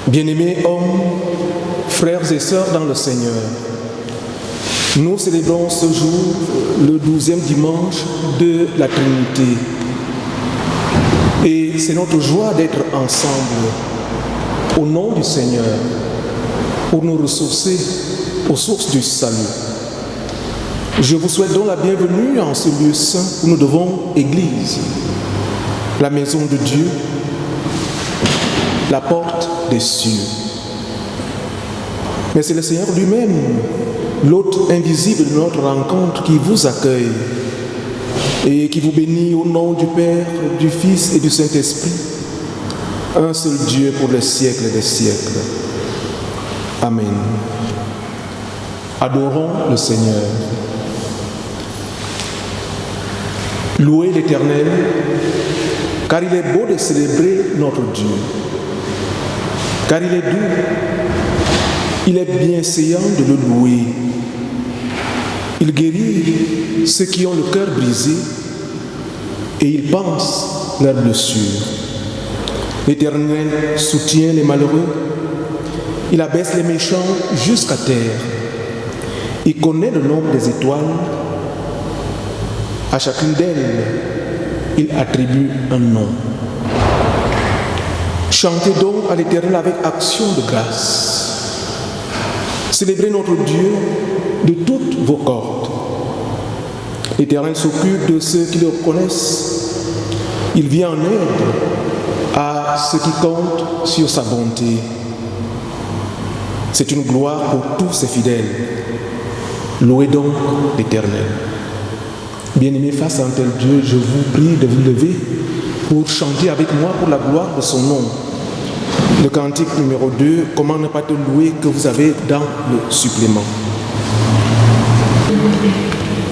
Bien-aimés hommes, frères et sœurs dans le Seigneur, nous célébrons ce jour le 12e dimanche de la Trinité. Et c'est notre joie d'être ensemble au nom du Seigneur pour nous ressourcer aux sources du salut. Je vous souhaite donc la bienvenue en ce lieu saint où nous devons Église, la maison de Dieu, la porte des cieux. Mais c'est le Seigneur lui-même, l'hôte invisible de notre rencontre, qui vous accueille et qui vous bénit au nom du Père, du Fils et du Saint-Esprit, un seul Dieu pour les siècles des siècles. Amen. Adorons le Seigneur. Louez l'Éternel, car il est beau de célébrer notre Dieu. Car il est doux, il est bienséant de le louer. Il guérit ceux qui ont le cœur brisé et il pense leurs blessures. L'Éternel soutient les malheureux, il abaisse les méchants jusqu'à terre. Il connaît le nombre des étoiles, à chacune d'elles, il attribue un nom. Chantez donc à l'Éternel avec action de grâce. Célébrez notre Dieu de toutes vos cordes. L'Éternel s'occupe de ceux qui le connaissent. Il vient en aide à ceux qui comptent sur sa bonté. C'est une gloire pour tous ses fidèles. Louez donc l'Éternel. Bien-aimés, face à un tel Dieu, je vous prie de vous lever pour chanter avec moi pour la gloire de son nom. Le cantique numéro 2, comment ne pas te louer, que vous avez dans le supplément.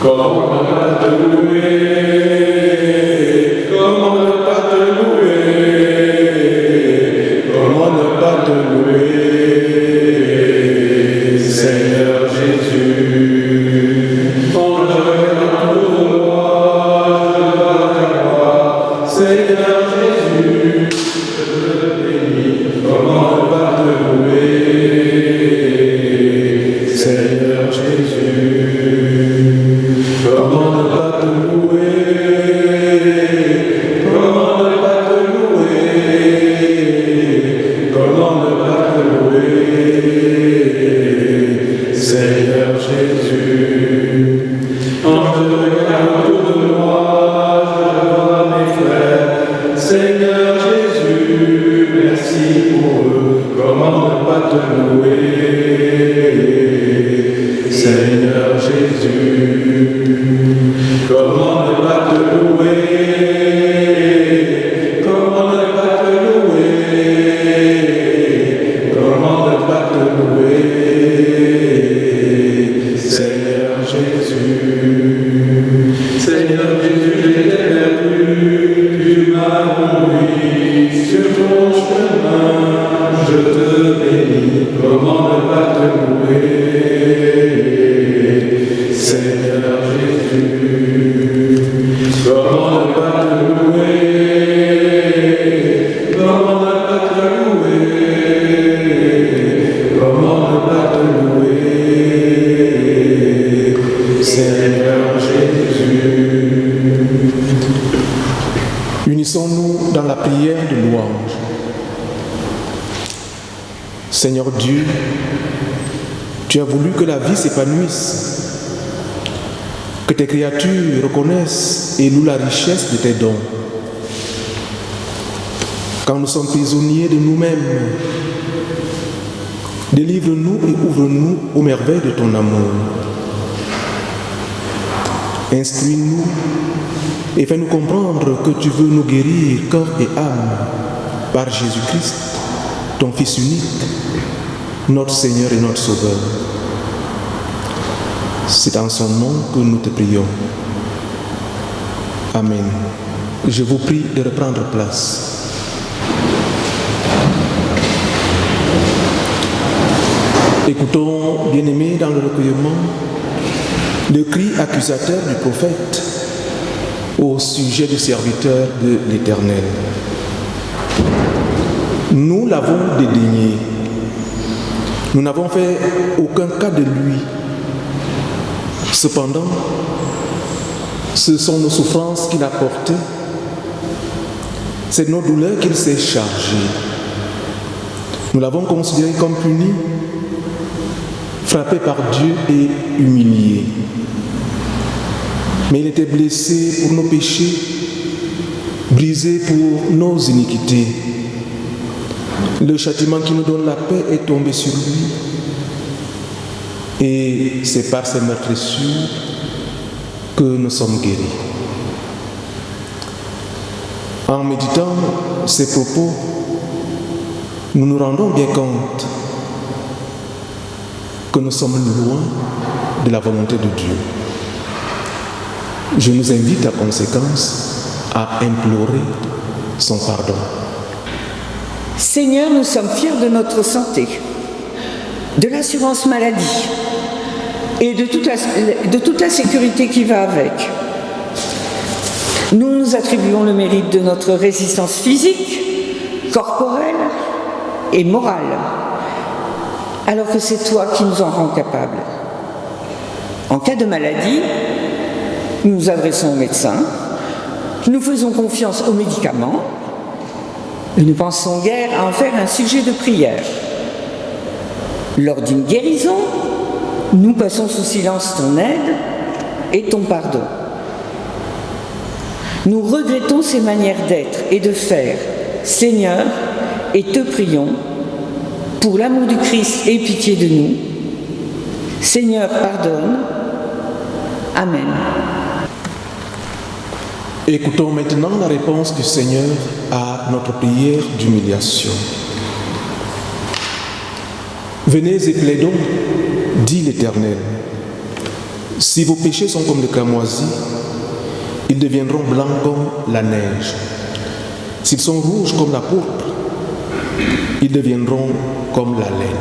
Comment ne pas te louer, comment ne pas te louer, comment ne pas te louer, Seigneur Jésus. Quand je regarde pour moi, Seigneur Jésus, je te bénis. Comment ne pas te louer, Seigneur Jésus. Comment ne pas te louer, comment ne pas te louer, comment ne pas te louer, Seigneur Jésus. Quand je regarde autour de moi, je vois mes frères, Seigneur Jésus, merci pour eux. Comment ne pas te louer, Seigneur Jésus. Comment ne pas te louer, comment ne pas te louer, comment ne pas te louer, Seigneur Jésus. Seigneur Jésus, j'étais perdu, tu m'as conduit sur ton chemin, je te bénis. Comment ne pas te louer, Seigneur Jésus. Comment ne pas te louer, comment ne pas te louer, comment ne pas te louer, Seigneur Jésus. Unissons-nous dans la prière de louange. Seigneur Dieu, tu as voulu que la vie s'épanouisse, que tes créatures reconnaissent et louent la richesse de tes dons. Quand nous sommes prisonniers de nous-mêmes, délivre-nous et ouvre-nous aux merveilles de ton amour. Instruis-nous et fais-nous comprendre que tu veux nous guérir corps et âme par Jésus-Christ, ton Fils unique, notre Seigneur et notre Sauveur. C'est en son nom que nous te prions. Amen. Je vous prie de reprendre place. Écoutons, bien-aimés, dans le recueillement, le cri accusateur du prophète au sujet du serviteur de l'Éternel. Nous l'avons dédaigné. Nous n'avons fait aucun cas de lui. Cependant, ce sont nos souffrances qu'il a portées. C'est nos douleurs qu'il s'est chargé. Nous l'avons considéré comme puni, frappé par Dieu et humilié. Mais il était blessé pour nos péchés, brisé pour nos iniquités. Le châtiment qui nous donne la paix est tombé sur lui. Et c'est par ses meurtrissures que nous sommes guéris. En méditant ces propos, nous nous rendons bien compte que nous sommes loin de la volonté de Dieu. Je nous invite à conséquence à implorer son pardon. Seigneur, nous sommes fiers de notre santé, de l'assurance maladie et de toute la sécurité qui va avec. Nous nous attribuons le mérite de notre résistance physique, corporelle et morale, alors que c'est toi qui nous en rends capables. En cas de maladie, nous nous adressons au médecin, nous faisons confiance aux médicaments et ne pensons guère à en faire un sujet de prière. Lors d'une guérison, nous passons sous silence ton aide et ton pardon. Nous regrettons ces manières d'être et de faire, Seigneur, et te prions, pour l'amour du Christ, aie pitié de nous. Seigneur, pardonne. Amen. Écoutons maintenant la réponse du Seigneur à notre prière d'humiliation. Venez et plaidons, dit l'Éternel. Si vos péchés sont comme le cramoisi, ils deviendront blancs comme la neige. S'ils sont rouges comme la pourpre, ils deviendront comme la laine.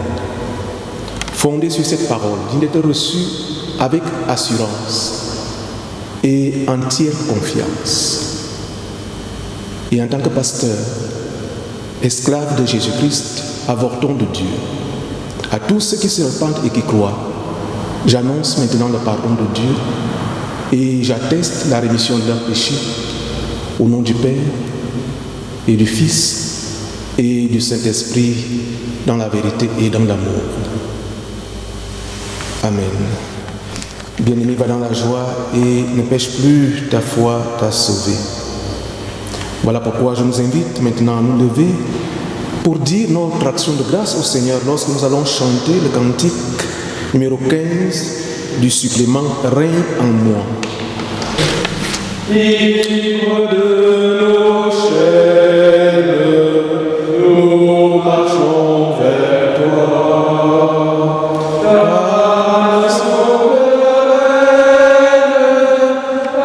Fondé sur cette parole, il était reçu avec assurance et entière confiance. Et en tant que pasteur, esclave de Jésus-Christ, avorton de Dieu, à tous ceux qui se repentent et qui croient, j'annonce maintenant le pardon de Dieu et j'atteste la rémission de leurs péchés au nom du Père et du Fils et du Saint-Esprit dans la vérité et dans l'amour. Amen. Bien-aimé, va dans la joie et ne pêche plus, ta foi t'a sauvé. Voilà pourquoi je nous invite maintenant à nous lever pour dire notre action de grâce au Seigneur lorsque nous allons chanter le cantique numéro 15 du supplément Règne en moi. Libre de nos chaînes, nous marchons vers toi. Ta nation souveraine,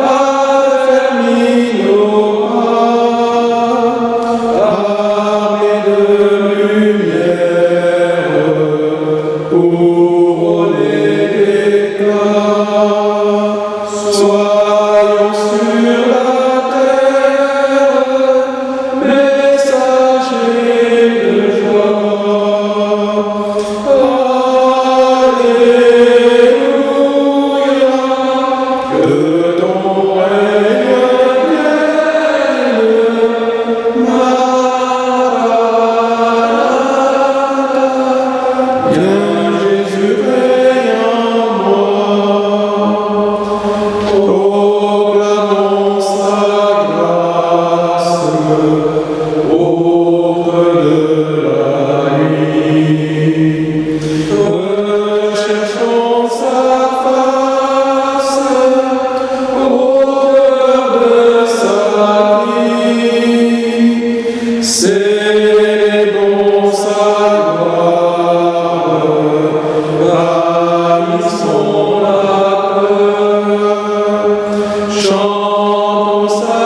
affermis nos pas, armés de lumière, couronnés d'éclat. Soyons sur la terre, messagers de joie. Alléluia, que ton règne vienne. Maranatha, viens Jésus, règne en moi. Proclamons sa grâce auprès de la nuit. Recherchons sa face au cœur de sa vie. Célébrons sa gloire, bannissons la peur. Chantons sa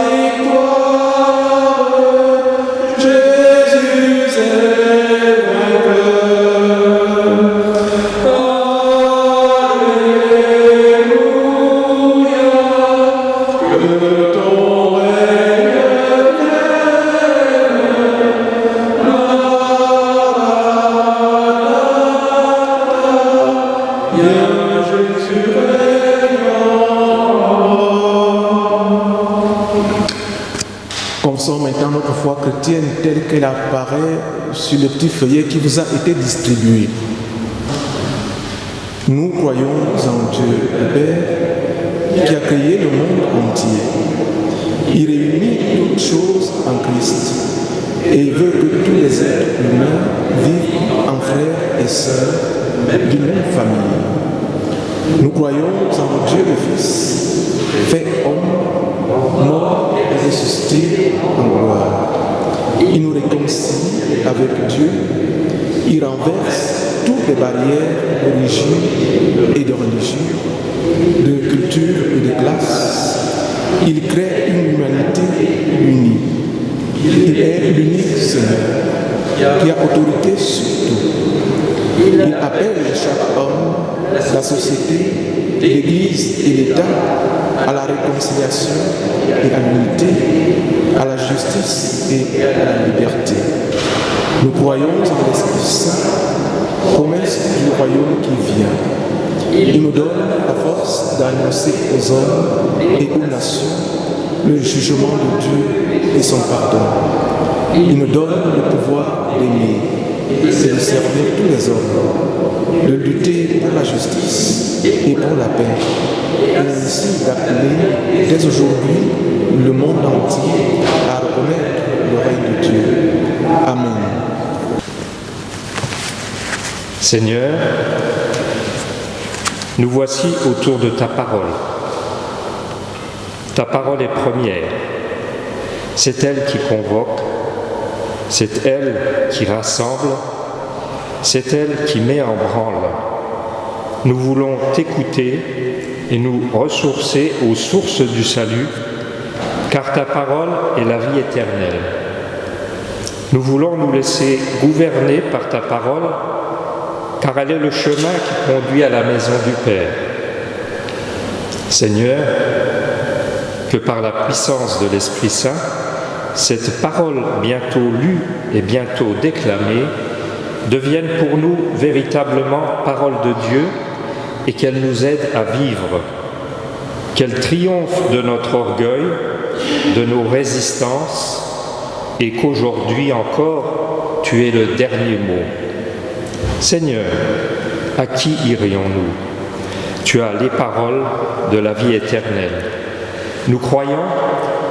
victoire, Jésus est vainqueur. Alléluia, que ton règne vienne. tienne telle qu'elle apparaît sur le petit feuillet qui vous a été distribué. Nous croyons en Dieu, le Père, qui a créé le monde entier. Il réunit toutes choses en Christ et il veut que tous les êtres humains vivent en frères et sœurs d'une même famille. Nous croyons en Dieu le Fils, fait homme, mort et ressuscité en gloire. Il nous réconcilie avec Dieu, il renverse toutes les barrières d'origine et de religion, de culture et de classe. Il crée une humanité unie. Il est l'unique Seigneur qui a autorité sur tout. Il appelle chaque homme, la société, l'Église et l'État à la réconciliation et à l'unité, à la justice et à la liberté. Nous croyons en l'Esprit Saint, promesse du royaume qui vient. Il nous donne la force d'annoncer aux hommes et aux nations le jugement de Dieu et son pardon. Il nous donne le pouvoir d'aimer et de servir tous les hommes, de lutter pour la justice et pour la paix, et ainsi d'appeler dès aujourd'hui le monde entier à reconnaître le règne de Dieu. Amen. Seigneur, nous voici autour de ta parole. Ta parole est première. C'est elle qui convoque, c'est elle qui rassemble, c'est elle qui met en branle. Nous voulons t'écouter et nous ressourcer aux sources du salut, car ta parole est la vie éternelle. Nous voulons nous laisser gouverner par ta parole, car elle est le chemin qui conduit à la maison du Père. Seigneur, que par la puissance de l'Esprit Saint, cette parole bientôt lue et bientôt déclamée devienne pour nous véritablement parole de Dieu et qu'elle nous aide à vivre, qu'elle triomphe de notre orgueil, de nos résistances et qu'aujourd'hui encore, tu es le dernier mot. Seigneur, à qui irions-nous? Tu as les paroles de la vie éternelle. Nous croyons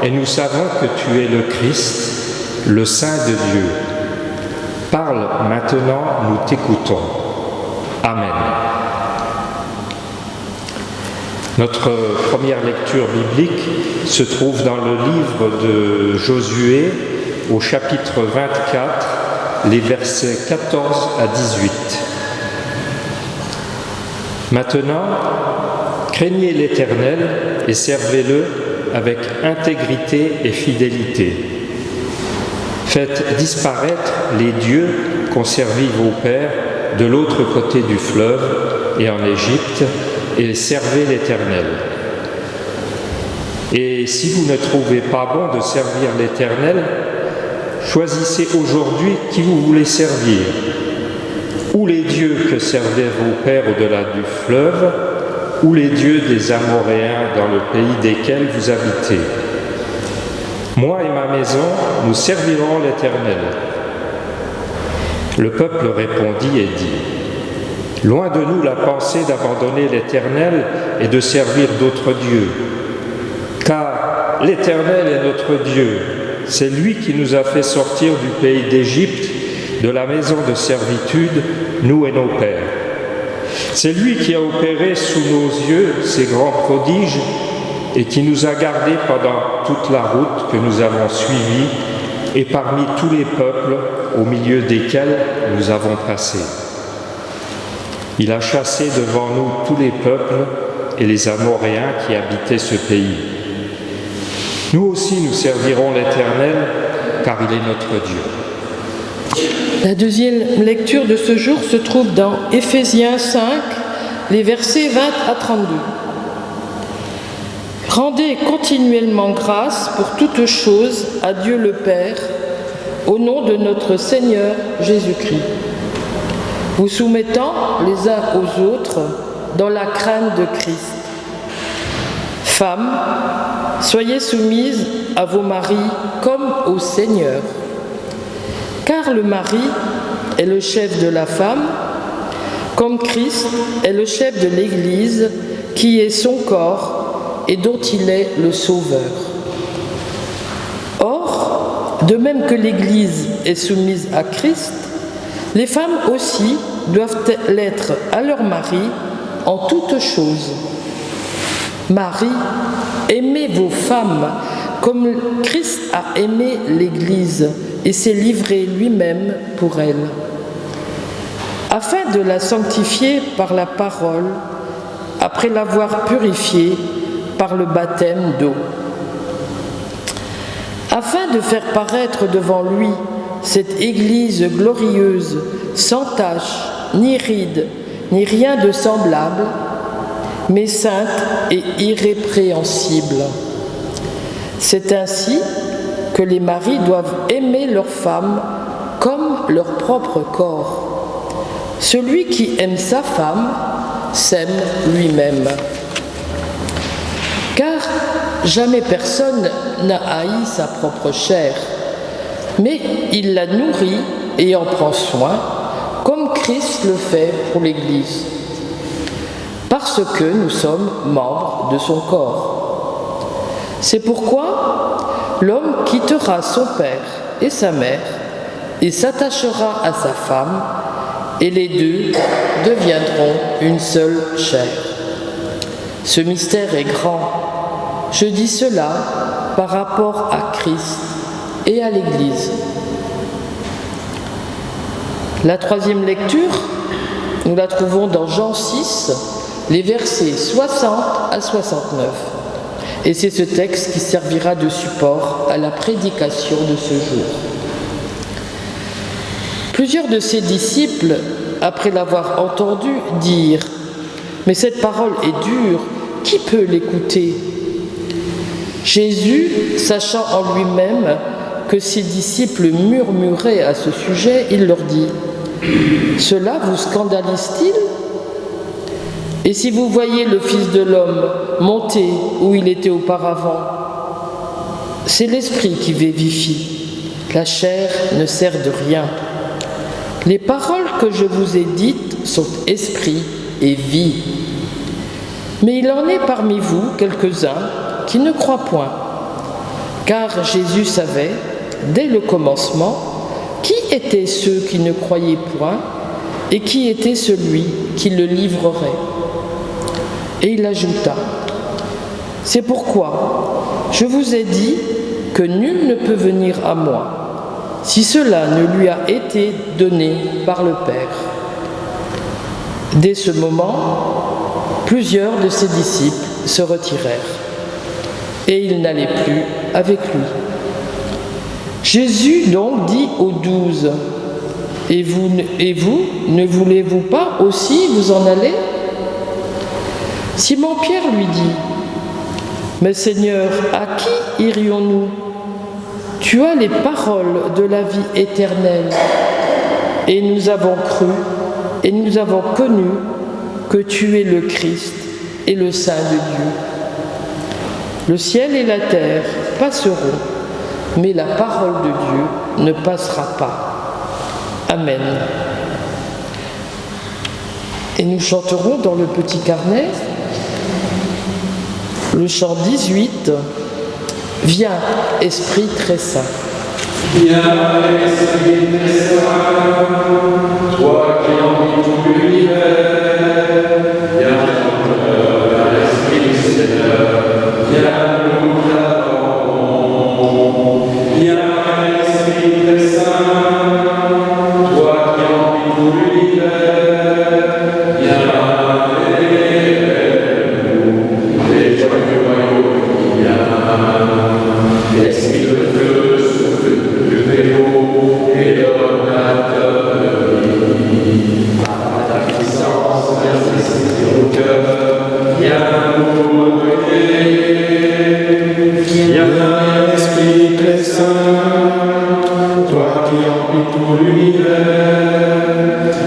et nous savons que tu es le Christ, le Saint de Dieu. Parle maintenant, nous t'écoutons. Amen. Notre première lecture biblique se trouve dans le livre de Josué, au chapitre 24, les versets 14 à 18. Maintenant, craignez l'Éternel et servez-le avec intégrité et fidélité. Faites disparaître les dieux qu'ont servis vos pères de l'autre côté du fleuve et en Égypte, et servez l'Éternel. Et si vous ne trouvez pas bon de servir l'Éternel, choisissez aujourd'hui qui vous voulez servir, ou les dieux que servaient vos pères au-delà du fleuve, ou les dieux des Amoréens dans le pays desquels vous habitez. Moi et ma maison, nous servirons l'Éternel. Le peuple répondit et dit : Loin de nous la pensée d'abandonner l'Éternel et de servir d'autres dieux, car l'Éternel est notre Dieu. C'est lui qui nous a fait sortir du pays d'Égypte, de la maison de servitude, nous et nos pères. C'est lui qui a opéré sous nos yeux ces grands prodiges et qui nous a gardés pendant toute la route que nous avons suivie et parmi tous les peuples au milieu desquels nous avons passé. Il a chassé devant nous tous les peuples et les Amoréens qui habitaient ce pays. Nous aussi nous servirons l'Éternel, car il est notre Dieu. La deuxième lecture de ce jour se trouve dans Éphésiens 5, les versets 20 à 32. Rendez continuellement grâce pour toutes choses à Dieu le Père, au nom de notre Seigneur Jésus-Christ, vous soumettant les uns aux autres dans la crainte de Christ. Femmes, soyez soumises à vos maris comme au Seigneur, Car le mari est le chef de la femme, comme Christ est le chef de l'Église, qui est son corps et dont il est le sauveur. Or, de même que l'Église est soumise à Christ, les femmes aussi doivent l'être à leur mari en toutes choses. Marie, aimez vos femmes comme Christ a aimé l'Église et s'est livré lui-même pour elle, afin de la sanctifier par la parole, après l'avoir purifiée par le baptême d'eau, afin de faire paraître devant lui cette Église glorieuse, sans tache, ni ride, ni rien de semblable, mais sainte et irrépréhensible. C'est ainsi que les maris doivent aimer leurs femmes comme leur propre corps. Celui qui aime sa femme s'aime lui-même. Car jamais personne n'a haï sa propre chair, mais il la nourrit et en prend soin, comme Christ le fait pour l'Église, parce que nous sommes membres de son corps. C'est pourquoi l'homme quittera son père et sa mère et s'attachera à sa femme, et les deux deviendront une seule chair. Ce mystère est grand. Je dis cela par rapport à Christ et à l'Église. La troisième lecture, nous la trouvons dans Jean 6, les versets 60 à 69. Et c'est ce texte qui servira de support à la prédication de ce jour. Plusieurs de ses disciples, après l'avoir entendu, dirent « Mais cette parole est dure, qui peut l'écouter ?» Jésus, sachant en lui-même que ses disciples murmuraient à ce sujet, il leur dit « Cela vous scandalise-t-il ? Et si vous voyez le Fils de l'homme monter où il était auparavant, c'est l'esprit qui vivifie, la chair ne sert de rien. Les paroles que je vous ai dites sont esprit et vie. Mais il en est parmi vous quelques-uns qui ne croient point. Car Jésus savait, dès le commencement, qui étaient ceux qui ne croyaient point et qui était celui qui le livrerait. Et il ajouta, « C'est pourquoi je vous ai dit que nul ne peut venir à moi, si cela ne lui a été donné par le Père. » Dès ce moment, plusieurs de ses disciples se retirèrent, et ils n'allaient plus avec lui. Jésus donc dit aux 12, « Et vous, ne voulez-vous pas aussi vous en aller ?» Simon-Pierre lui dit, « Mais Seigneur, à qui irions-nous ? Tu as les paroles de la vie éternelle, et nous avons cru, et nous avons connu que tu es le Christ et le Saint de Dieu. Le ciel et la terre passeront, mais la parole de Dieu ne passera pas. Amen. » Et nous chanterons dans le petit carnet le chant 18, « Viens, Esprit très saint. » Viens, Esprit très saint, toi qui envies tout l'univers, viens vers l'Esprit du Seigneur, viens nous t'attendons. Viens, Esprit très saint, toi qui envies tout l'univers, viens Esprit de feu, souffle de Vélo et l'ordinateur de vie. Par ta puissance, viens au cœur, viens nous réveiller. Viens, Esprit très saint, toi qui remplis tout l'univers,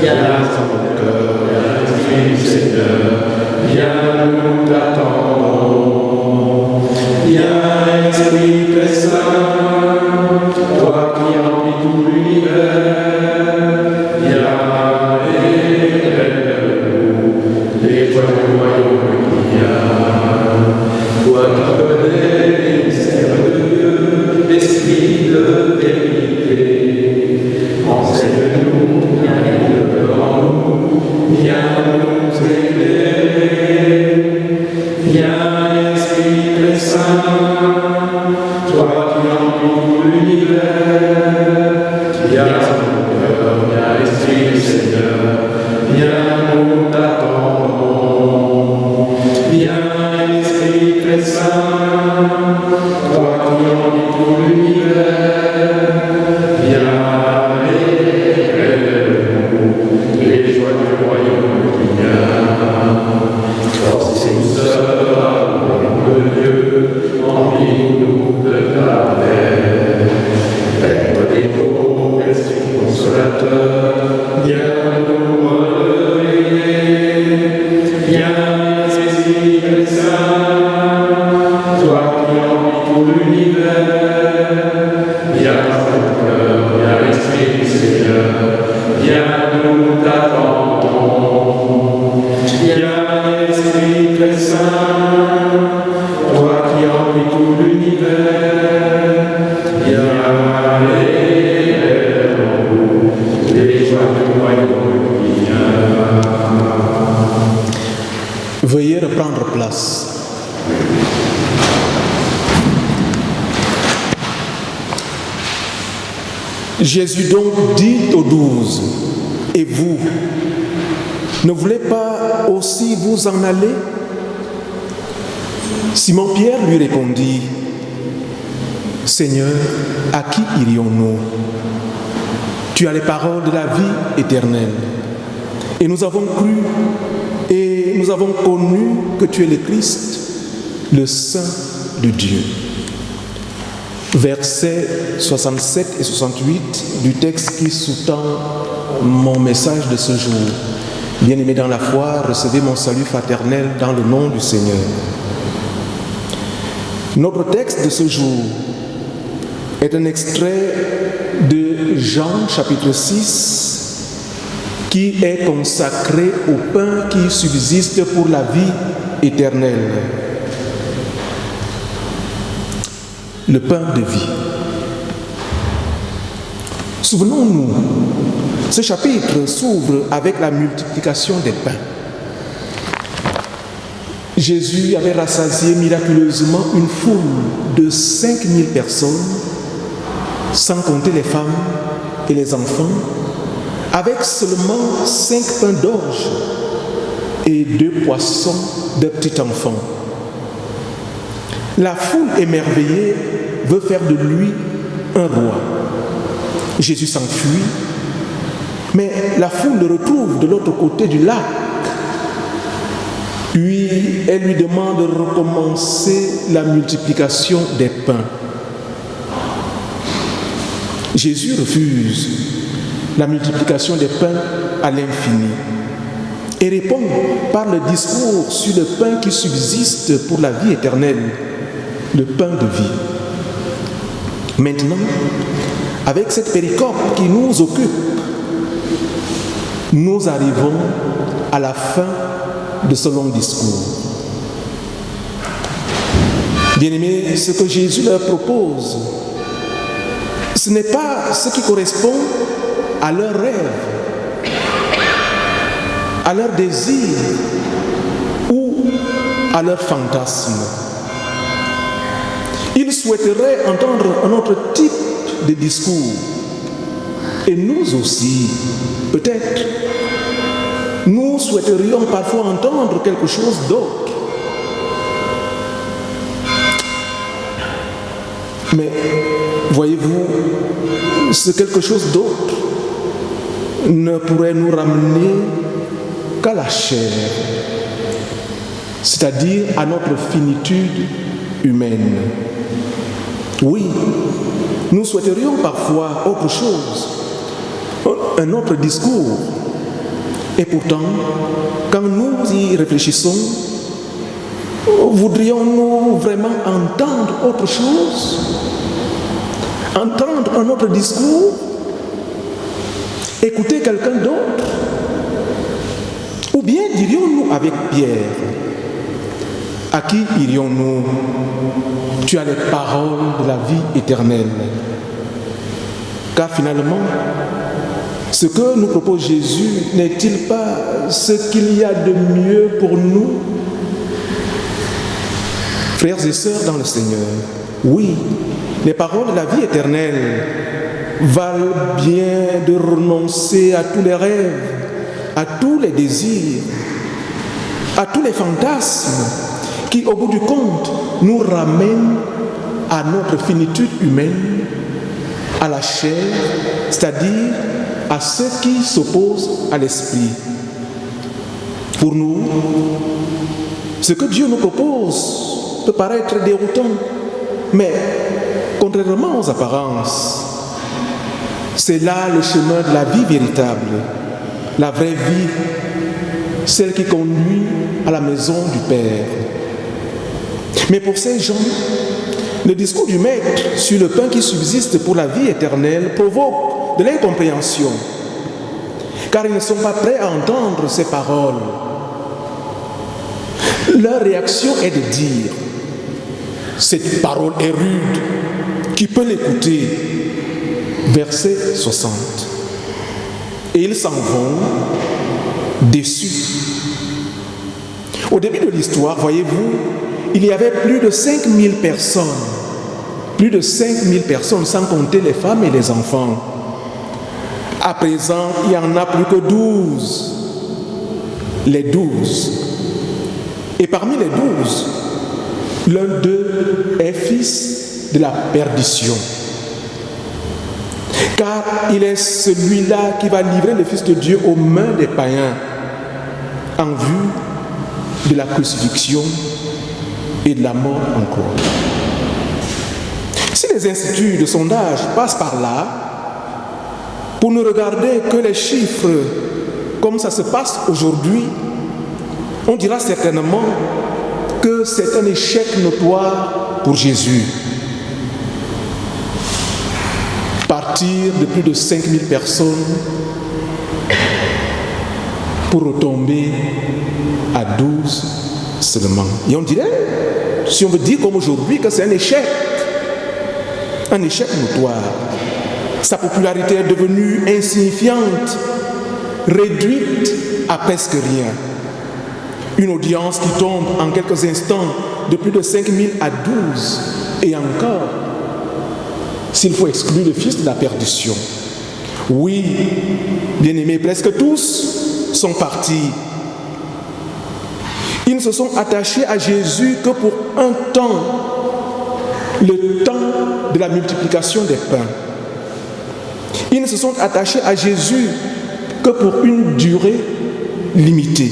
viens dans mon cœur, viens, Esprit du Seigneur, viens nous t'attendons. Viens, Esprit très saint, toi qui remplis tout l'univers, Seigneur, viens, nous t'attendons. Viens, Esprit très saint, toi qui envies tout l'univers, viens révèle-nous les joies du royaume qui vient. Force et douceur, amour de Dieu, emplis-nous de ta paix. Père des pauvres, Esprit consolateur, viens nous relever. Viens, Esprit très saint, toi qui envies tout l'univers, viens Seigneur, viens Esprit du Seigneur, viens nous t'attendons. Viens, Esprit très saint, toi qui envies tout l'univers, viens révèle-nous les joies du royaume qui vient. Veuillez reprendre place. Jésus donc dit aux 12, « Et vous, ne voulez pas aussi vous en aller ?» Simon-Pierre lui répondit, « Seigneur, à qui irions-nous? Tu as les paroles de la vie éternelle. Et nous avons cru et nous avons connu que tu es le Christ, le Saint de Dieu. » Versets 67 et 68 du texte qui sous-tend mon message de ce jour. Bien-aimés dans la foi, recevez mon salut fraternel dans le nom du Seigneur. Notre texte de ce jour est un extrait de Jean chapitre 6 qui est consacré au pain qui subsiste pour la vie éternelle. Le pain de vie. Souvenons-nous, ce chapitre s'ouvre avec la multiplication des pains. Jésus avait rassasié miraculeusement une foule de 5000 personnes, sans compter les femmes et les enfants, avec seulement 5 pains d'orge et 2 poissons de petits enfants. La foule émerveillée veut faire de lui un roi. Jésus s'enfuit, mais la foule le retrouve de l'autre côté du lac. Puis elle lui demande de recommencer la multiplication des pains. Jésus refuse la multiplication des pains à l'infini et répond par le discours sur le pain qui subsiste pour la vie éternelle, le pain de vie. Maintenant, avec cette péricope qui nous occupe, nous arrivons à la fin de ce long discours. Bien-aimés, ce que Jésus leur propose, ce n'est pas ce qui correspond à leurs rêves, à leurs désirs ou à leurs fantasmes. Ils souhaiteraient entendre un autre type de discours. Et nous aussi, peut-être, nous souhaiterions parfois entendre quelque chose d'autre. Mais, voyez-vous, ce quelque chose d'autre ne pourrait nous ramener qu'à la chair, c'est-à-dire à notre finitude humaine. Oui, nous souhaiterions parfois autre chose, un autre discours. Et pourtant, quand nous y réfléchissons, voudrions-nous vraiment entendre autre chose? Entendre un autre discours? Écouter quelqu'un d'autre? Ou bien dirions-nous avec Pierre, à qui irions-nous? Tu as les paroles de la vie éternelle. Car finalement, ce que nous propose Jésus n'est-il pas ce qu'il y a de mieux pour nous? Frères et sœurs dans le Seigneur, oui, les paroles de la vie éternelle, valent bien de renoncer à tous les rêves, à tous les désirs, à tous les fantasmes qui, au bout du compte, nous ramènent à notre finitude humaine, à la chair, c'est-à-dire à ceux qui s'opposent à l'esprit. Pour nous, ce que Dieu nous propose peut paraître déroutant, mais contrairement aux apparences, c'est là le chemin de la vie véritable, la vraie vie, celle qui conduit à la maison du Père. Mais pour ces gens, le discours du Maître sur le pain qui subsiste pour la vie éternelle provoque de l'incompréhension, car ils ne sont pas prêts à entendre ces paroles. Leur réaction est de dire « Cette parole est rude, qui peut l'écouter ?» Verset 60. Et ils s'en vont déçus. Au début de l'histoire, voyez-vous, il y avait plus de 5000 personnes. Plus de 5000 personnes, sans compter les femmes et les enfants. À présent, il n'y en a plus que 12. Les 12. Et parmi les 12, l'un d'eux est fils de la perdition. Car il est celui-là qui va livrer le Fils de Dieu aux mains des païens en vue de la crucifixion et de la mort en croix. Si les instituts de sondage passent par là, pour ne regarder que les chiffres comme ça se passe aujourd'hui, on dira certainement que c'est un échec notoire pour Jésus. Partir de plus de 5000 personnes pour retomber à 12 seulement. Et on dirait, si on veut dire comme aujourd'hui, que c'est un échec notoire. Sa popularité est devenue insignifiante, réduite à presque rien. Une audience qui tombe en quelques instants de plus de 5000 à 12, et encore, s'il faut exclure le fils de la perdition. Oui, bien-aimés, presque tous sont partis. Ils ne se sont attachés à Jésus que pour un temps, le temps de la multiplication des pains. Ils ne se sont attachés à Jésus que pour une durée limitée.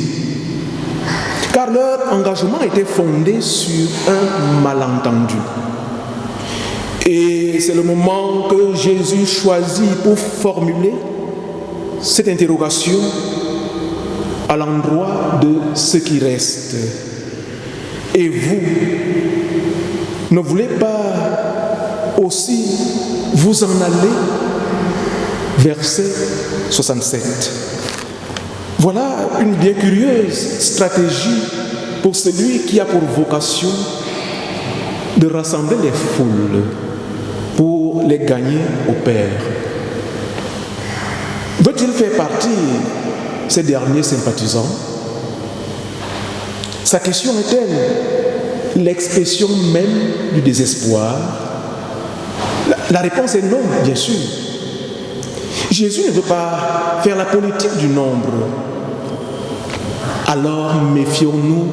Car leur engagement était fondé sur un malentendu. Et c'est le moment que Jésus choisit pour formuler cette interrogation à l'endroit de ceux qui restent. Et vous, ne voulez pas aussi vous en aller? Verset 67. Voilà une bien curieuse stratégie pour celui qui a pour vocation de rassembler les foules pour les gagner au Père. Veut-il faire partie ces derniers sympathisants? Sa question est-elle l'expression même du désespoir? La réponse est non, bien sûr. Jésus ne veut pas faire la politique du nombre. Alors méfions-nous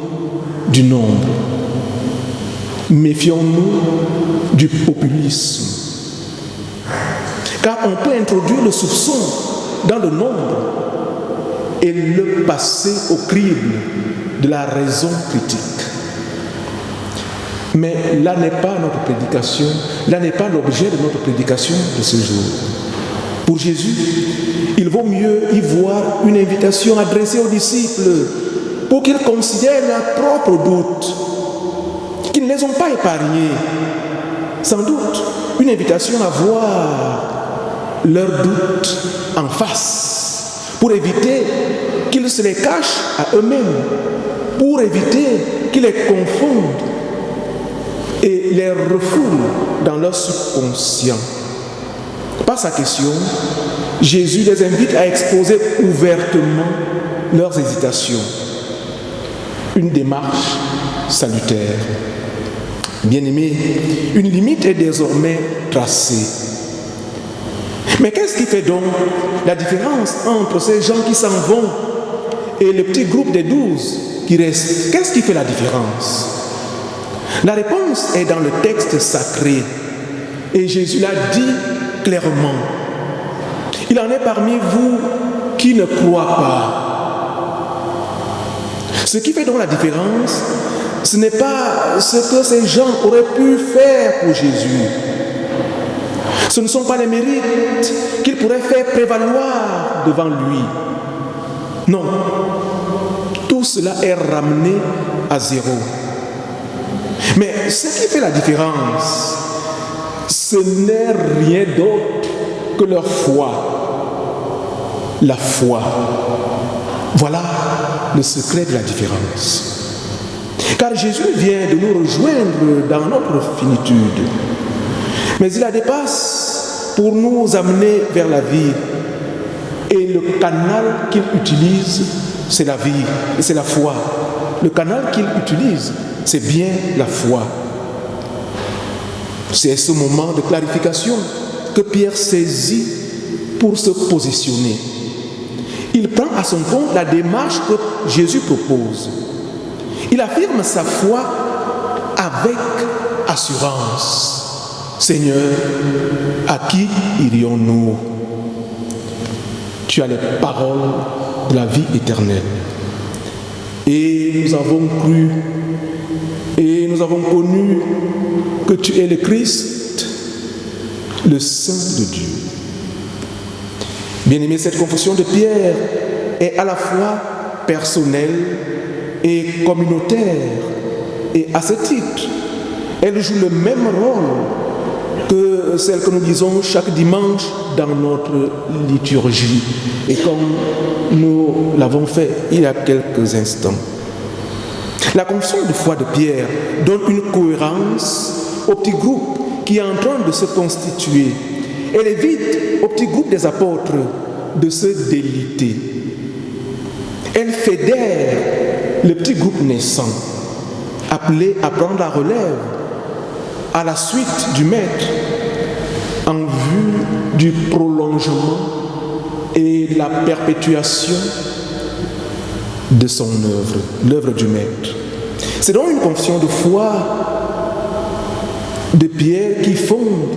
du nombre. Méfions-nous du populisme. Car on peut introduire le soupçon dans le nombre et le passer au crible de la raison critique. Mais là n'est pas notre prédication, là n'est pas l'objet de notre prédication de ce jour. Pour Jésus, il vaut mieux y voir une invitation adressée aux disciples pour qu'ils considèrent leurs propres doutes, qu'ils ne les ont pas épargnés. Sans doute, une invitation à voir leurs doutes en face, pour éviter qu'ils se les cachent à eux-mêmes, pour éviter qu'ils les confondent et les refoulent dans leur subconscient. Par sa question, Jésus les invite à exposer ouvertement leurs hésitations. Une démarche salutaire. Bien-aimés, une limite est désormais tracée. Mais qu'est-ce qui fait donc la différence entre ces gens qui s'en vont et le petit groupe des 12 qui restent? Qu'est-ce qui fait la différence? La réponse est dans le texte sacré. Et Jésus l'a dit clairement. Il en est parmi vous qui ne croient pas. Ce qui fait donc la différence, ce n'est pas ce que ces gens auraient pu faire pour Jésus. Ce ne sont pas les mérites qu'ils pourraient faire prévaloir devant lui. Non, tout cela est ramené à zéro. Mais ce qui fait la différence, ce n'est rien d'autre que leur foi. La foi. Voilà le secret de la différence. Car Jésus vient de nous rejoindre dans notre finitude. Mais il la dépasse pour nous amener vers la vie. Et le canal qu'il utilise, c'est la vie, et c'est la foi. Le canal qu'il utilise, c'est bien la foi. C'est ce moment de clarification que Pierre saisit pour se positionner. Il prend à son compte la démarche que Jésus propose. Il affirme sa foi avec assurance. Seigneur, à qui irions-nous? Tu as les paroles de la vie éternelle. Et nous avons cru et nous avons connu que tu es le Christ, le Saint de Dieu. Bien-aimé, cette confession de Pierre est à la fois personnelle et communautaire. Et à ce titre, elle joue le même rôle que celle que nous disons chaque dimanche dans notre liturgie. Et comme nous l'avons fait il y a quelques instants. La confession de foi de Pierre donne une cohérence au petit groupe qui est en train de se constituer. Elle évite au petit groupe des apôtres de se déliter. Elle fédère le petit groupe naissant, appelé à prendre la relève à la suite du Maître en vue du prolongement et de la perpétuation de son œuvre, l'œuvre du Maître. C'est donc une confession de foi de Pierre qui fonde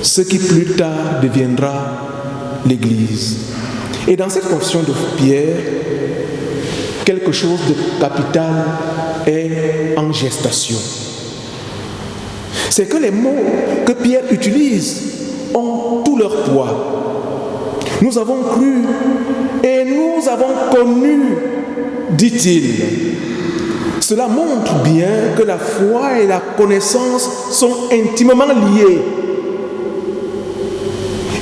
ce qui plus tard deviendra l'Église. Et dans cette confession de Pierre, quelque chose de capital est en gestation. C'est que les mots que Pierre utilise ont tout leur poids. Nous avons cru et nous avons connu, dit-il. Cela montre bien que la foi et la connaissance sont intimement liées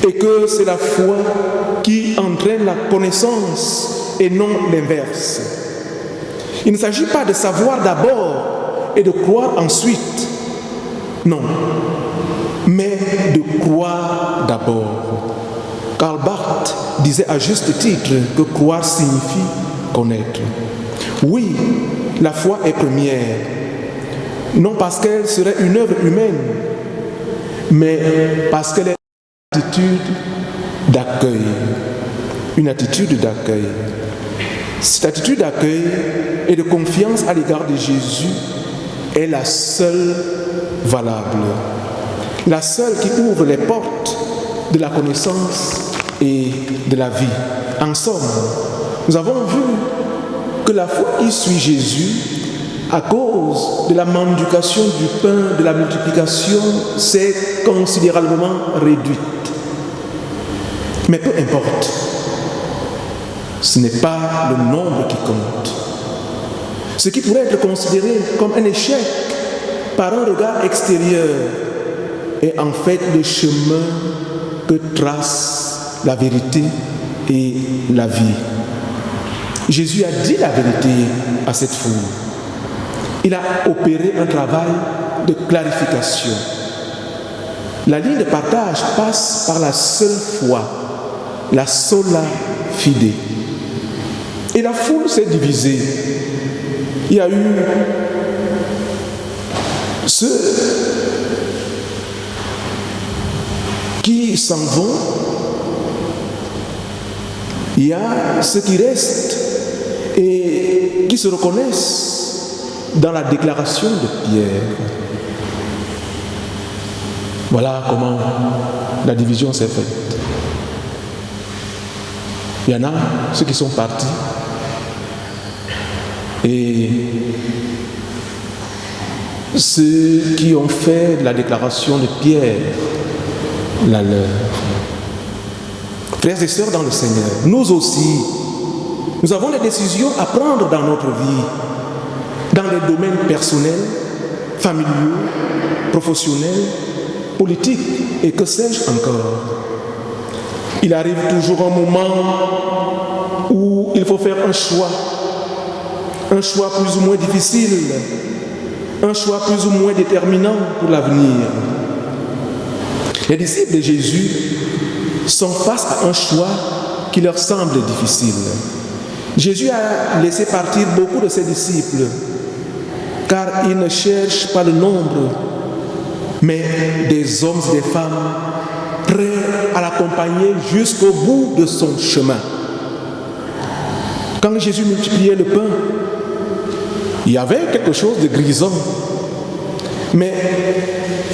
et que c'est la foi qui entraîne la connaissance et non l'inverse. Il ne s'agit pas de savoir d'abord et de croire ensuite. Non, mais de croire d'abord. Karl Barth disait à juste titre que croire signifie connaître. Oui, la foi est première, non parce qu'elle serait une œuvre humaine, mais parce qu'elle est une attitude d'accueil. Une attitude d'accueil. Cette attitude d'accueil et de confiance à l'égard de Jésus est la seule valable, la seule qui ouvre les portes de la connaissance et de la vie. En somme, nous avons vu que la foi qui suit Jésus, à cause de la mendication du pain, de la multiplication, s'est considérablement réduite. Mais peu importe, ce n'est pas le nombre qui compte. Ce qui pourrait être considéré comme un échec par un regard extérieur est en fait le chemin que trace la vérité et la vie. Jésus a dit la vérité à cette foule. Il a opéré un travail de clarification. La ligne de partage passe par la seule foi, la sola fide. Et la foule s'est divisée. Il y a eu qui s'en vont, il y a ceux qui restent et qui se reconnaissent dans la déclaration de Pierre. Voilà comment la division s'est faite. Il y en a ceux qui sont partis et ceux qui ont fait la déclaration de Pierre la leur. Frères et sœurs dans le Seigneur, nous aussi, nous avons des décisions à prendre dans notre vie, dans les domaines personnels, familiaux, professionnels, politiques et que sais-je encore. Il arrive toujours un moment où il faut faire un choix plus ou moins difficile, un choix plus ou moins déterminant pour l'avenir. Les disciples de Jésus sont face à un choix qui leur semble difficile. Jésus a laissé partir beaucoup de ses disciples, car il ne cherche pas le nombre, mais des hommes et des femmes prêts à l'accompagner jusqu'au bout de son chemin. Quand Jésus multipliait le pain, il y avait quelque chose de grisant. Mais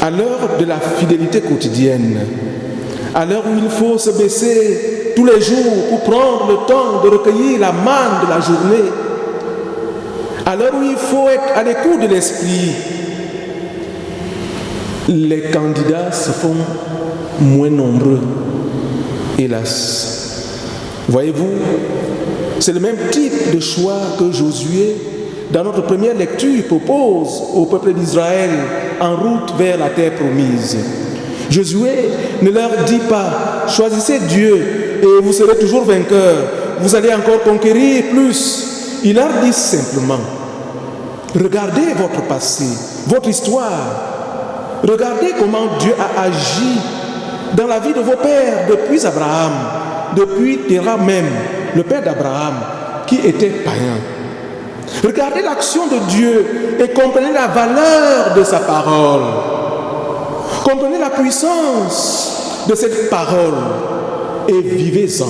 à l'heure de la fidélité quotidienne, à l'heure où il faut se baisser tous les jours pour prendre le temps de recueillir la manne de la journée, à l'heure où il faut être à l'écoute de l'esprit, les candidats se font moins nombreux, hélas. Voyez-vous, c'est le même type de choix que Josué, dans notre première lecture, propose au peuple d'Israël en route vers la terre promise. Josué ne leur dit pas « Choisissez Dieu et vous serez toujours vainqueurs, vous allez encore conquérir plus ». Il leur dit simplement « Regardez votre passé, votre histoire. Regardez comment Dieu a agi dans la vie de vos pères depuis Abraham, depuis Terah même, le père d'Abraham, qui était païen. Regardez l'action de Dieu et comprenez la valeur de sa parole. Comprenez la puissance de cette parole et vivez-en.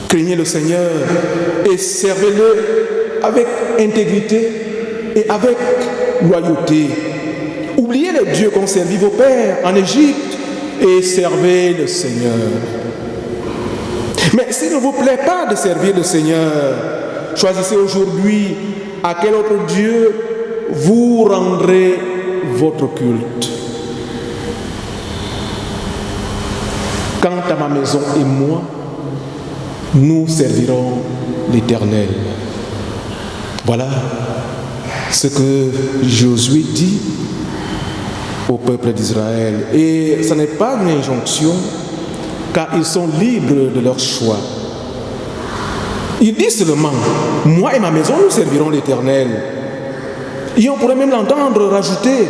Craignez le Seigneur et servez-le avec intégrité et avec loyauté. Oubliez les dieux qu'ont servi vos pères en Égypte et servez le Seigneur. Mais s'il ne vous plaît pas de servir le Seigneur, choisissez aujourd'hui à quel autre Dieu vous rendrez votre culte. Quant à ma maison et moi, nous servirons l'Éternel. Voilà ce que Josué dit au peuple d'Israël. Et ce n'est pas une injonction, car ils sont libres de leur choix. Il dit seulement, moi et ma maison, nous servirons l'Éternel. Et on pourrait même l'entendre rajouter,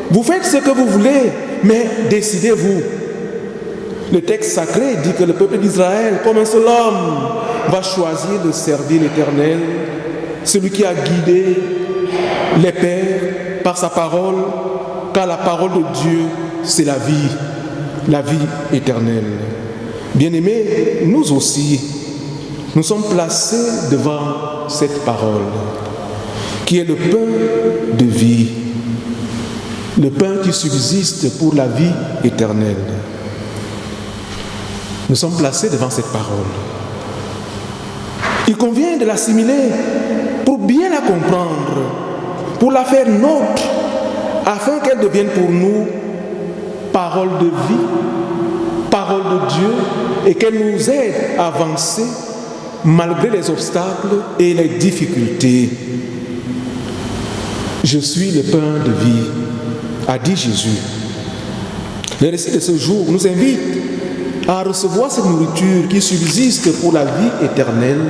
vous faites ce que vous voulez, mais décidez-vous. Le texte sacré dit que le peuple d'Israël, comme un seul homme, va choisir de servir l'Éternel, celui qui a guidé les pères par sa parole, car la parole de Dieu, c'est la vie éternelle. Bien-aimés, nous aussi, nous sommes placés devant cette parole, qui est le pain de vie, le pain qui subsiste pour la vie éternelle. Nous sommes placés devant cette parole. Il convient de l'assimiler pour bien la comprendre, pour la faire nôtre, afin qu'elle devienne pour nous parole de vie, parole de Dieu, et qu'elle nous aide à avancer malgré les obstacles et les difficultés. Je suis le pain de vie, a dit Jésus. Le récit de ce jour nous invite à recevoir cette nourriture qui subsiste pour la vie éternelle,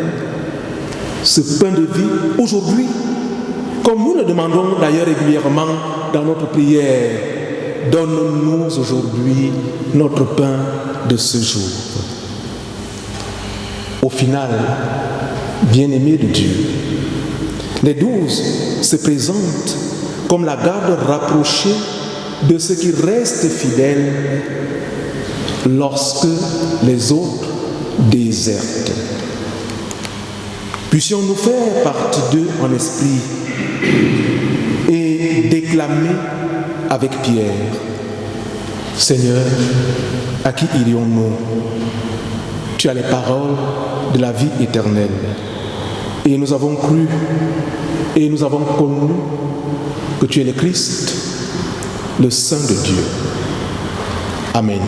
ce pain de vie aujourd'hui, comme nous le demandons d'ailleurs régulièrement dans notre prière. Donne-nous aujourd'hui notre pain de ce jour. Au final, bien-aimés de Dieu, les 12 se présentent comme la garde rapprochée de ceux qui restent fidèles lorsque les autres désertent. Puissions-nous faire partie d'eux en esprit et déclamer avec Pierre: Seigneur, à qui irions-nous? Tu as les paroles de la vie éternelle. Et nous avons cru et nous avons connu que tu es le Christ, le Saint de Dieu. Amen.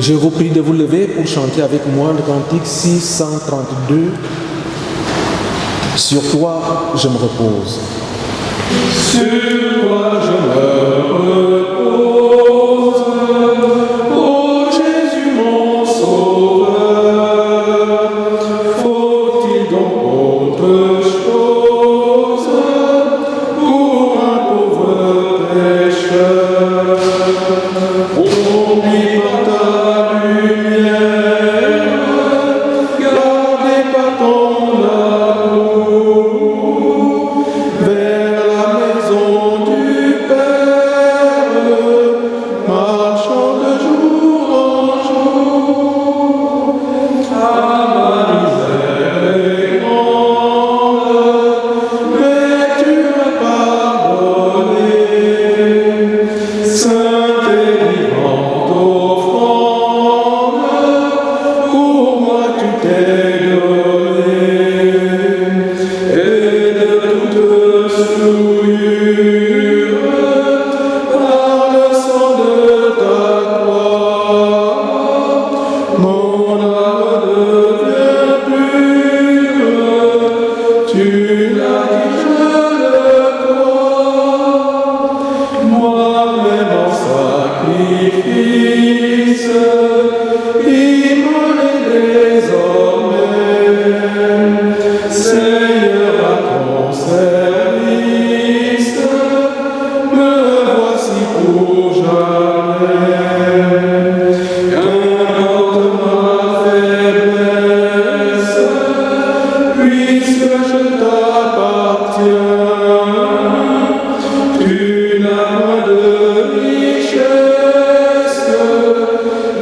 Je vous prie de vous lever pour chanter avec moi le cantique 632. Sur toi, je me repose. Sur toi, je me repose. Ô Jésus, mon Sauveur, faut-il donc autre chose pour un pauvre pécheur? Oublie par ta lumière, gardez par ton amour, vers la maison du Père, marchant de jour en jour. Ah, ma misère est grande, mais tu m'as pardonné. Sainte et vivante offrande, pour moi tu t'es donné. Et de toute souillure, par le sang de ta croix, mon âme devient pure. Tu l'as dit, je le crois. Moi-même en sacrifice, immolé désormais, Seigneur, à ton service, me voici pour jamais. Qu'importe ma faiblesse, puisque je t'appartiens, tu n'as point de richesse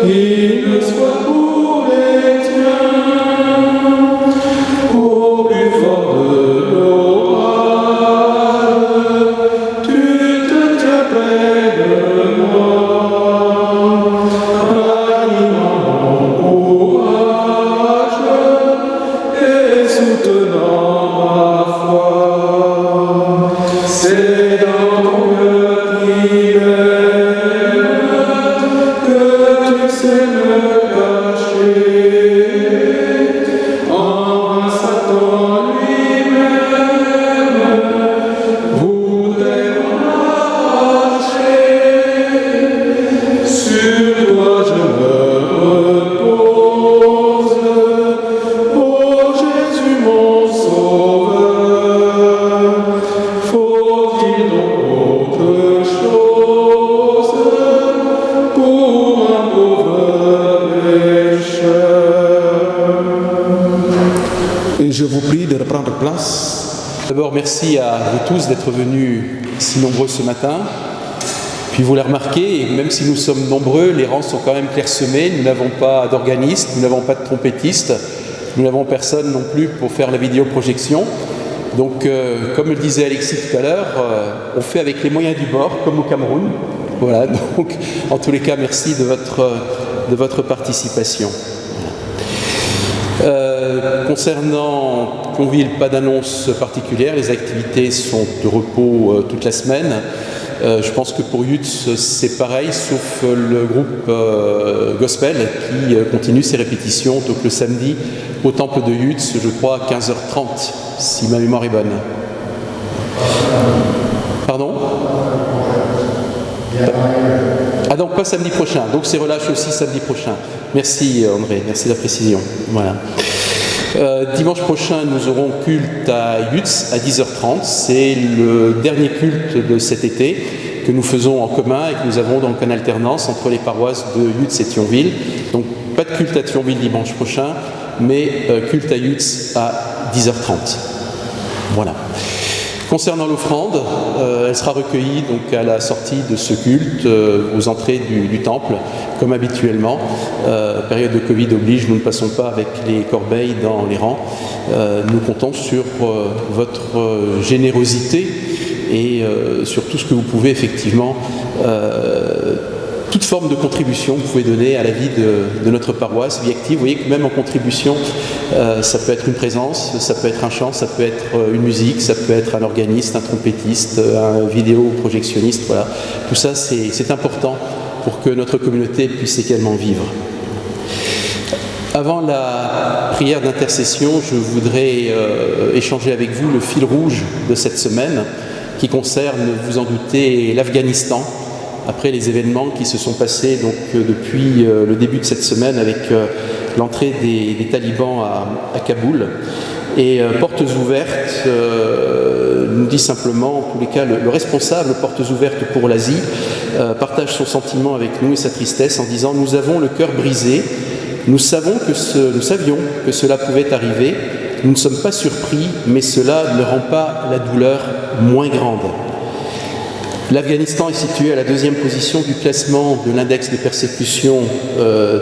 qui ne soit pour les tiens. Au plus fort de l'orage, tu te tiens près de moi, ranimant mon courage et soutenant ma foi. C'est dans ton cœur qui m'aime que tu sais me cacher. En un Satan lui-même voudrait m'arracher. Sur toi je me repose, ô Jésus mon Sauveur. Faut-il donc autre chose pour un pauvre pécheur? Et je vous prie de reprendre place. D'abord, merci à vous tous d'être venus si nombreux ce matin. Puis vous l'avez remarqué, même si nous sommes nombreux, les rangs sont quand même clairsemés. Nous n'avons pas d'organiste, nous n'avons pas de trompettiste. nous n'avons personne non plus pour faire la vidéoprojection. Donc, comme le disait Alexis tout à l'heure, on fait avec les moyens du bord, comme au Cameroun. Voilà, donc en tous les cas, merci de votre participation. Concernant Thionville, pas d'annonce particulière, les activités sont de repos toute la semaine. Je pense que pour Yutz, c'est pareil, sauf le groupe Gospel qui continue ses répétitions, donc le samedi au temple de Yutz, je crois à 15h30, si ma mémoire est bonne. Pardon ? Ah donc pas samedi prochain, donc c'est relâche aussi samedi prochain. Merci André, merci de la précision. Voilà. Dimanche prochain, nous aurons culte à Yutz à 10h30. C'est le dernier culte de cet été que nous faisons en commun et que nous avons donc en alternance entre les paroisses de Yutz et Thionville. Donc pas de culte à Thionville dimanche prochain, mais culte à Yutz à 10h30. Voilà. Concernant l'offrande, elle sera recueillie donc à la sortie de ce culte, aux entrées du temple, comme habituellement. Période de Covid oblige, nous ne passons pas avec les corbeilles dans les rangs. Nous comptons sur votre générosité et sur tout ce que vous pouvez effectivement, toute forme de contribution que vous pouvez donner à la vie de notre paroisse, vie active. Vous voyez que même en contribution, ça peut être une présence, ça peut être un chant, ça peut être une musique, ça peut être un organiste, un trompettiste, un vidéoprojectionniste. Voilà. Tout ça, c'est important pour que notre communauté puisse également vivre. Avant la prière d'intercession, je voudrais échanger avec vous le fil rouge de cette semaine qui concerne, vous en doutez, l'Afghanistan. Après les événements qui se sont passés donc, depuis le début de cette semaine avec l'entrée des talibans à Kaboul. Et Portes Ouvertes nous dit simplement, en tous les cas, le responsable Portes Ouvertes pour l'Asie partage son sentiment avec nous et sa tristesse en disant « Nous avons le cœur brisé, nous savions que cela pouvait arriver, nous ne sommes pas surpris, mais cela ne rend pas la douleur moins grande. » L'Afghanistan est situé à la 2e position du classement de l'index des persécutions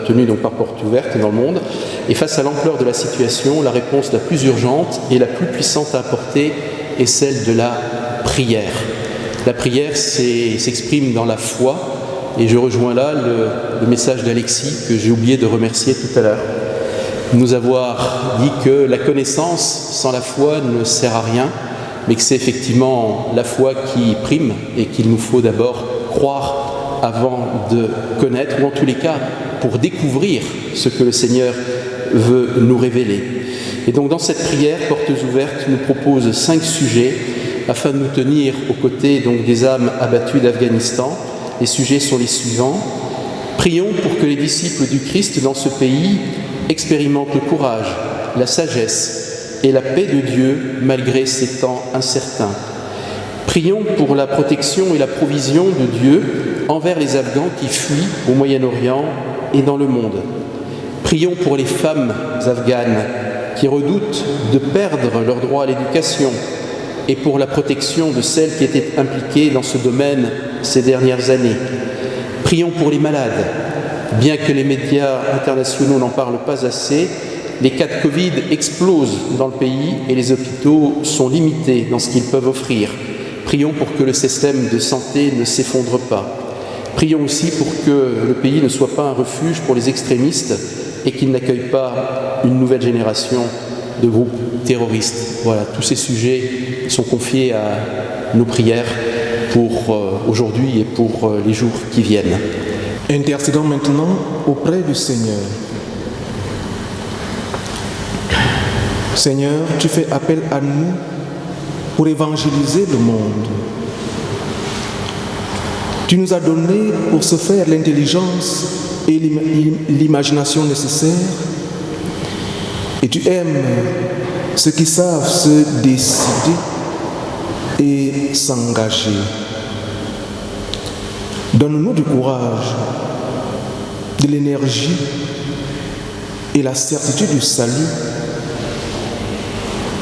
tenu donc par Portes Ouvertes dans le monde. Et face à l'ampleur de la situation, la réponse la plus urgente et la plus puissante à apporter est celle de la prière. La prière s'exprime dans la foi, et je rejoins là le message d'Alexis que j'ai oublié de remercier tout à l'heure. Nous avoir dit que la connaissance sans la foi ne sert à rien, mais que c'est effectivement la foi qui prime et qu'il nous faut d'abord croire avant de connaître, ou en tous les cas pour découvrir ce que le Seigneur veut nous révéler. Et donc dans cette prière, Portes Ouvertes nous propose 5 sujets afin de nous tenir aux côtés donc, des âmes abattues d'Afghanistan. Les sujets sont les suivants. Prions pour que les disciples du Christ dans ce pays expérimentent le courage, la sagesse et la paix de Dieu malgré ces temps incertains. Prions pour la protection et la provision de Dieu envers les Afghans qui fuient au Moyen-Orient et dans le monde. Prions pour les femmes afghanes qui redoutent de perdre leur droit à l'éducation et pour la protection de celles qui étaient impliquées dans ce domaine ces dernières années. Prions pour les malades. Bien que les médias internationaux n'en parlent pas assez, les cas de Covid explosent dans le pays et les hôpitaux sont limités dans ce qu'ils peuvent offrir. Prions pour que le système de santé ne s'effondre pas. Prions aussi pour que le pays ne soit pas un refuge pour les extrémistes et qu'il n'accueille pas une nouvelle génération de groupes terroristes. Voilà, tous ces sujets sont confiés à nos prières pour aujourd'hui et pour les jours qui viennent. Intercédons maintenant auprès du Seigneur. Seigneur, tu fais appel à nous pour évangéliser le monde. Tu nous as donné pour ce faire l'intelligence et l'imagination nécessaires. Et tu aimes ceux qui savent se décider et s'engager. Donne-nous du courage, de l'énergie et la certitude du salut,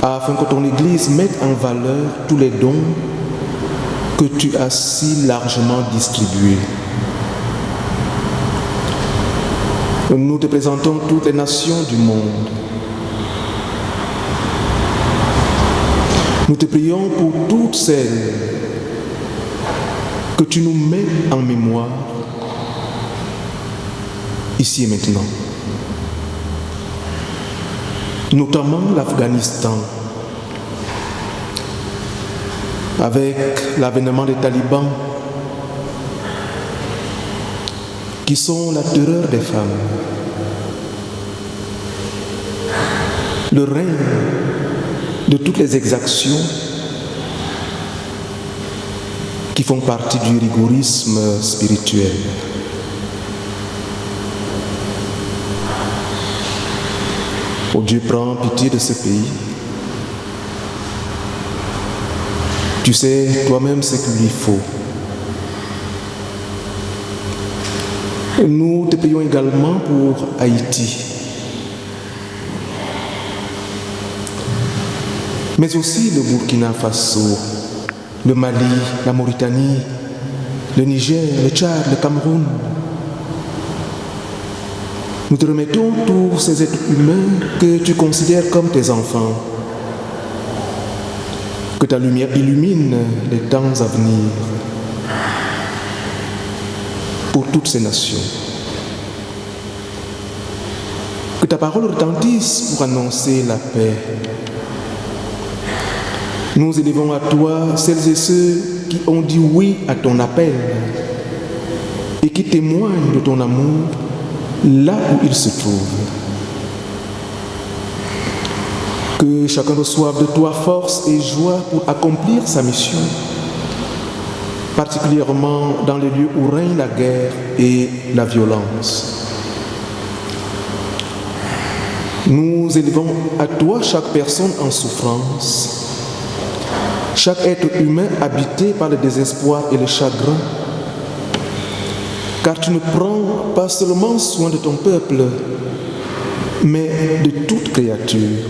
afin que ton Église mette en valeur tous les dons que tu as si largement distribués. Nous te présentons toutes les nations du monde Nous te prions pour toutes celles que tu nous mets en mémoire, ici et maintenant. Notamment l'Afghanistan, avec l'avènement des talibans, qui sont la terreur des femmes. Le règne de toutes les exactions qui font partie du rigorisme spirituel. Oh Dieu, prends pitié de ce pays. Tu sais toi-même ce qu'il lui faut. Nous te prions également pour Haïti, mais aussi le Burkina Faso, le Mali, la Mauritanie, le Niger, le Tchad, le Cameroun. Nous te remettons tous ces êtres humains que tu considères comme tes enfants. Que ta lumière illumine les temps à venir pour toutes ces nations. Que ta parole retentisse pour annoncer la paix. Nous élevons à toi celles et ceux qui ont dit oui à ton appel et qui témoignent de ton amour là où ils se trouvent. Que chacun reçoive de toi force et joie pour accomplir sa mission, particulièrement dans les lieux où règne la guerre et la violence. Nous élevons à toi chaque personne en souffrance, chaque être humain habité par le désespoir et le chagrin, car tu ne prends pas seulement soin de ton peuple, mais de toute créature.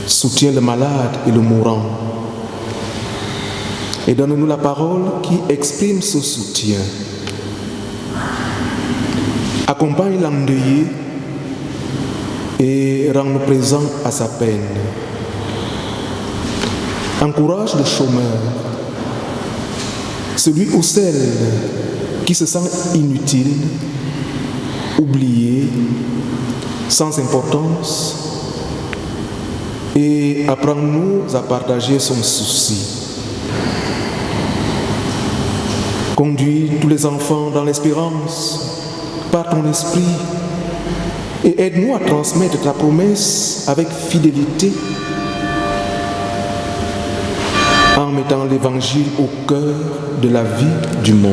Soutiens le malade et le mourant, et donne-nous la parole qui exprime ce soutien. Accompagne l'endeuillé et rends-nous présents à sa peine. Encourage le chômeur, celui ou celle qui se sent inutile, oublié, sans importance, et apprends-nous à partager son souci. Conduis tous les enfants dans l'espérance par ton esprit et aide-nous à transmettre ta promesse avec fidélité en mettant l'évangile au cœur de la vie du monde.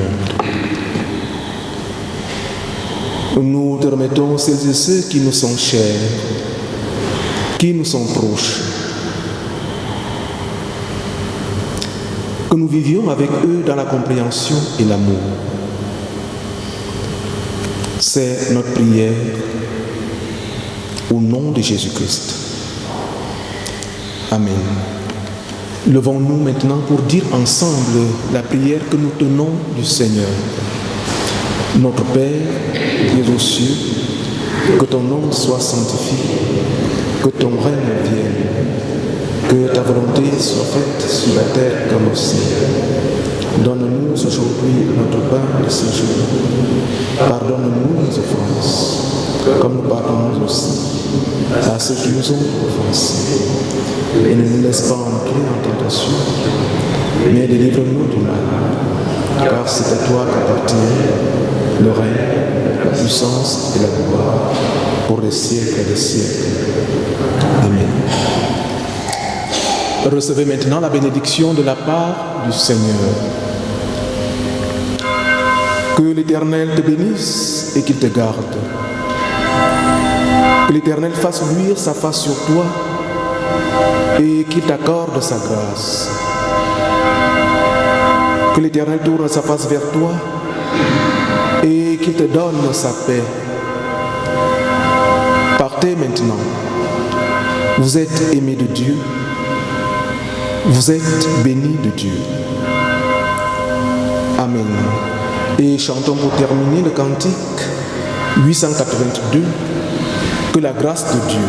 Nous te remettons celles et ceux qui nous sont chers, qui nous sont proches, que nous vivions avec eux dans la compréhension et l'amour. C'est notre prière au nom de Jésus-Christ. Amen. Levons-nous maintenant pour dire ensemble la prière que nous tenons du Seigneur. Notre Père, qui es aux cieux, que ton nom soit sanctifié, que ton règne vienne, que ta volonté soit faite sur la terre comme au ciel. Donne-nous aujourd'hui notre pain de ce jour. Pardonne-nous nos offenses, comme nous pardonnons aussi à ceux qui nous ont offensés. Et ne nous laisse pas entrer en tentation, mais délivre-nous du mal. Car c'est à toi qu'appartient le règne, la puissance et la gloire pour les siècles des siècles. Amen. Recevez maintenant la bénédiction de la part du Seigneur. Que l'Éternel te bénisse et qu'il te garde. Que l'Éternel fasse luire sa face sur toi et qu'il t'accorde sa grâce. Que l'Éternel tourne sa face vers toi et qu'il te donne sa paix. Partez maintenant. Vous êtes aimés de Dieu. Vous êtes bénis de Dieu. Amen. Et chantons pour terminer le cantique 882. Que la grâce de Dieu,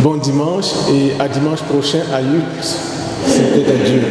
Bon dimanche et à dimanche prochain à 8. C'était à Dieu.